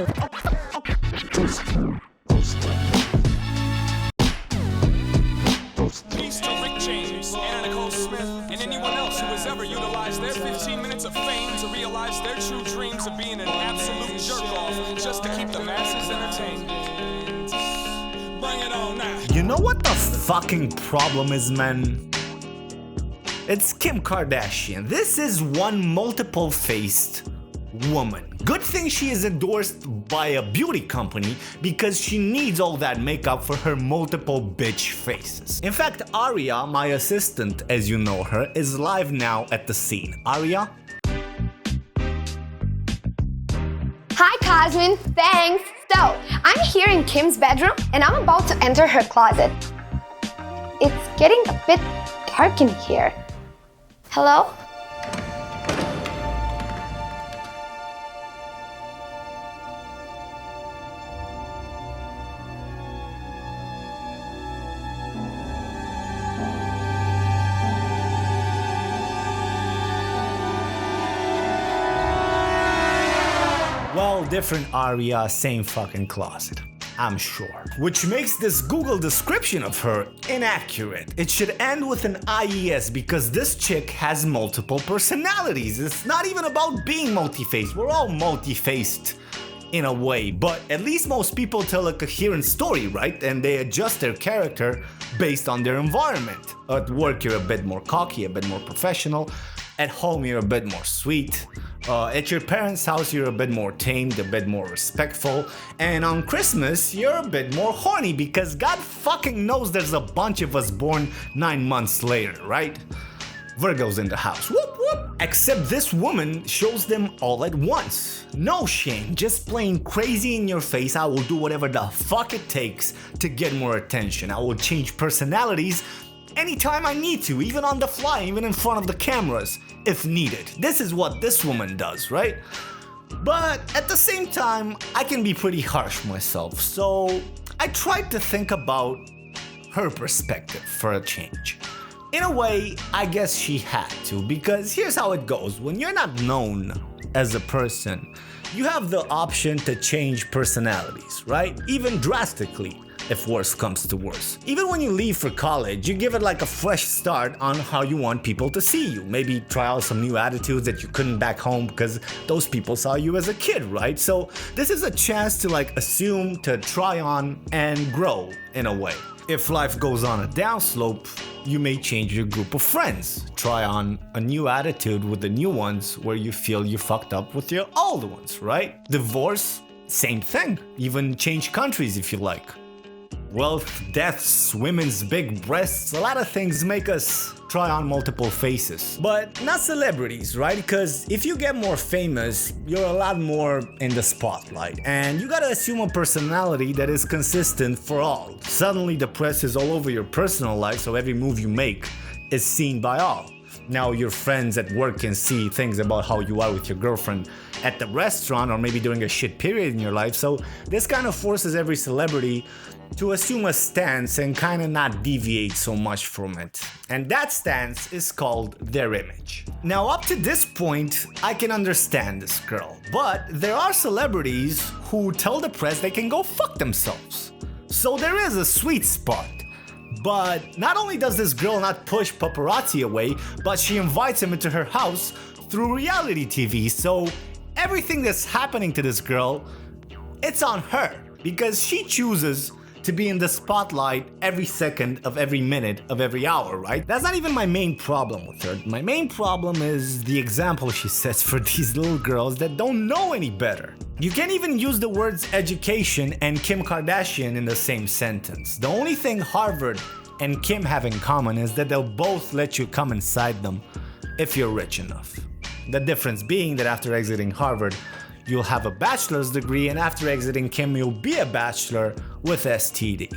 Peace to Rick James, Anna Nicole Smith, and anyone else who has ever utilized their 15 minutes of fame to realize their true dreams of being an absolute jerk-off just to keep the masses entertained. Bring it on now. You know what the fucking problem is, man? It's Kim Kardashian. This is one multiple-faced woman. Good thing she is endorsed by a beauty company because she needs all that makeup for her multiple bitch faces. In fact, Aria, my assistant, as you know her, is live now at the scene. Aria? Hi, Cosmin. Thanks. So, I'm here in Kim's bedroom and I'm about to enter her closet. It's getting a bit dark in here. Hello? Well, different Aria, same fucking closet, I'm sure. Which makes this Google description of her inaccurate. It should end with an IES because this chick has multiple personalities. It's not even about being multi-faced. We're all multi-faced in a way, but at least most people tell a coherent story, right? And they adjust their character based on their environment. At work, you're a bit more cocky, a bit more professional. At home, you're a bit more sweet. At your parents' house, you're a bit more tamed, a bit more respectful. And on Christmas, you're a bit more horny because God fucking knows there's a bunch of us born 9 months later, right? Virgo's in the house, whoop whoop. Except this woman shows them all at once. No shame, just plain crazy in your face. I will do whatever the fuck it takes to get more attention. I will change personalities anytime I need to, even on the fly, even in front of the cameras, if needed. This is what this woman does, right? But at the same time, I can be pretty harsh myself, so I tried to think about her perspective for a change. In a way, I guess she had to, because here's how it goes. When you're not known as a person, you have the option to change personalities, right? Even drastically, if worse comes to worse. Even when you leave for college, you give it like a fresh start on how you want people to see you. Maybe try out some new attitudes that you couldn't back home because those people saw you as a kid, right? So this is a chance to like assume, to try on and grow in a way. If life goes on a downslope, you may change your group of friends. Try on a new attitude with the new ones where you feel you fucked up with your old ones, right? Divorce, same thing. Even change countries if you like. Wealth, deaths, women's big breasts, a lot of things make us try on multiple faces. But not celebrities, right? Because if you get more famous, you're a lot more in the spotlight. And you gotta assume a personality that is consistent for all. Suddenly the press is all over your personal life, so every move you make is seen by all. Now your friends at work can see things about how you are with your girlfriend at the restaurant or maybe during a shit period in your life. So this kind of forces every celebrity to assume a stance and kind of not deviate so much from it. And that stance is called their image. Now up to this point, I can understand this girl, but there are celebrities who tell the press they can go fuck themselves. So there is a sweet spot. But not only does this girl not push paparazzi away, but she invites him into her house through reality TV. So everything that's happening to this girl, it's on her because she chooses to be in the spotlight every second of every minute of every hour, right? That's not even my main problem with her. My main problem is the example she sets for these little girls that don't know any better. You can't even use the words education and Kim Kardashian in the same sentence. The only thing Harvard and Kim have in common is that they'll both let you come inside them if you're rich enough. The difference being that after exiting Harvard, you'll have a bachelor's degree, and after exiting Kim, you'll be a bachelor with STD.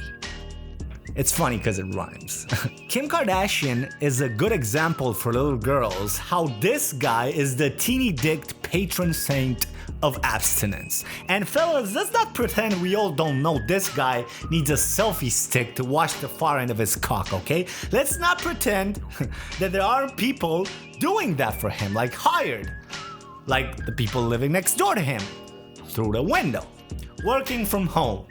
It's funny because it rhymes. Kim Kardashian is a good example for little girls how this guy is the teeny-dicked patron saint of abstinence. And fellas, let's not pretend we all don't know this guy needs a selfie stick to wash the far end of his cock, okay? Let's not pretend that there aren't people doing that for him, like hired. Like the people living next door to him, through the window, working from home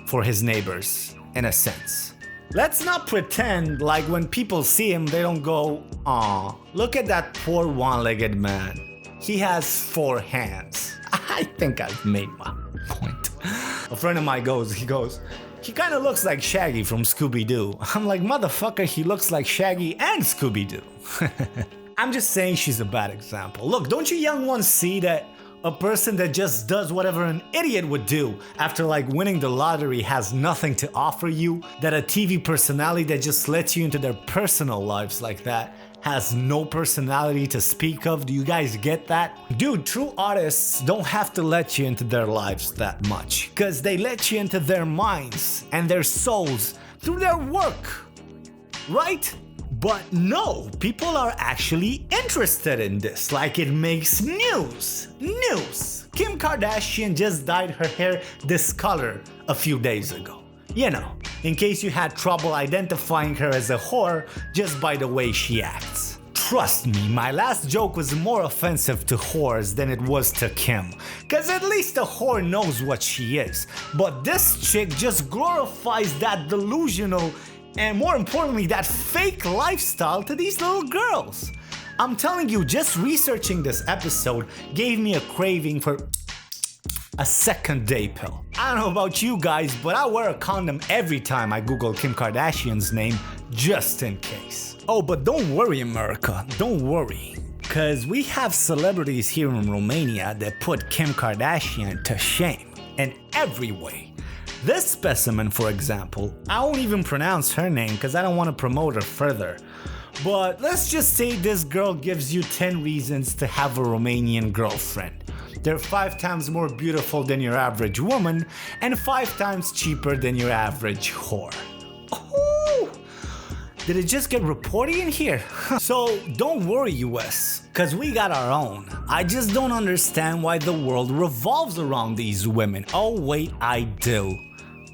for his neighbors, in a sense. Let's not pretend like when people see him, they don't go, "Aw, look at that poor one-legged man. He has 4 hands." I think I've made my point. A friend of mine goes, he kind of looks like Shaggy from Scooby-Doo. I'm like, motherfucker, he looks like Shaggy and Scooby-Doo. I'm just saying she's a bad example. Look, don't you young ones see that a person that just does whatever an idiot would do after like winning the lottery has nothing to offer you? That a TV personality that just lets you into their personal lives like that has no personality to speak of? Do you guys get that? Dude, true artists don't have to let you into their lives that much, because they let you into their minds and their souls through their work, right? But no, people are actually interested in this, like it makes news. Kim Kardashian just dyed her hair this color a few days ago. You know, in case you had trouble identifying her as a whore just by the way she acts. Trust me, my last joke was more offensive to whores than it was to Kim, cause at least a whore knows what she is. But this chick just glorifies that delusional and, more importantly, that fake lifestyle to these little girls. I'm telling you, just researching this episode gave me a craving for a second day pill. I don't know about you guys, but I wear a condom every time I Google Kim Kardashian's name, just in case. Oh, but don't worry, America, don't worry. Cause we have celebrities here in Romania that put Kim Kardashian to shame in every way. This specimen, for example, I won't even pronounce her name cause I don't want to promote her further. But let's just say this girl gives you 10 reasons to have a Romanian girlfriend. They're 5 times more beautiful than your average woman and 5 times cheaper than your average whore. Ooh, did it just get reporty in here? So don't worry, US, cause we got our own. I just don't understand why the world revolves around these women. Oh wait, I do.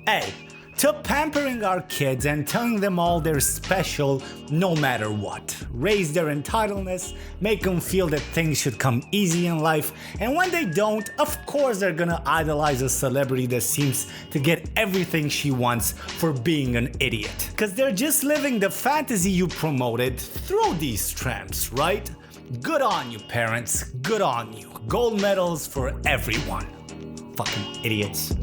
Hey, to pampering our kids and telling them all they're special no matter what. Raise their entitledness, make them feel that things should come easy in life, and when they don't, of course they're gonna idolize a celebrity that seems to get everything she wants for being an idiot. Cause they're just living the fantasy you promoted through these tramps, right? Good on you, parents, good on you. Gold medals for everyone. Fucking idiots.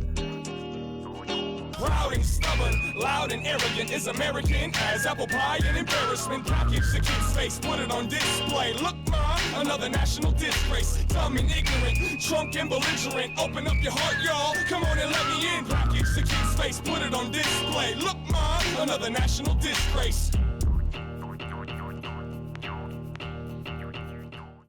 Proud and stubborn, loud and arrogant is American as apple pie and embarrassment. Package the kid's face, put it on display. Look, ma, another national disgrace. Dumb and ignorant, drunk and belligerent. Open up your heart, y'all. Come on and let me in. Package the kid's face, put it on display. Look, ma, another national disgrace.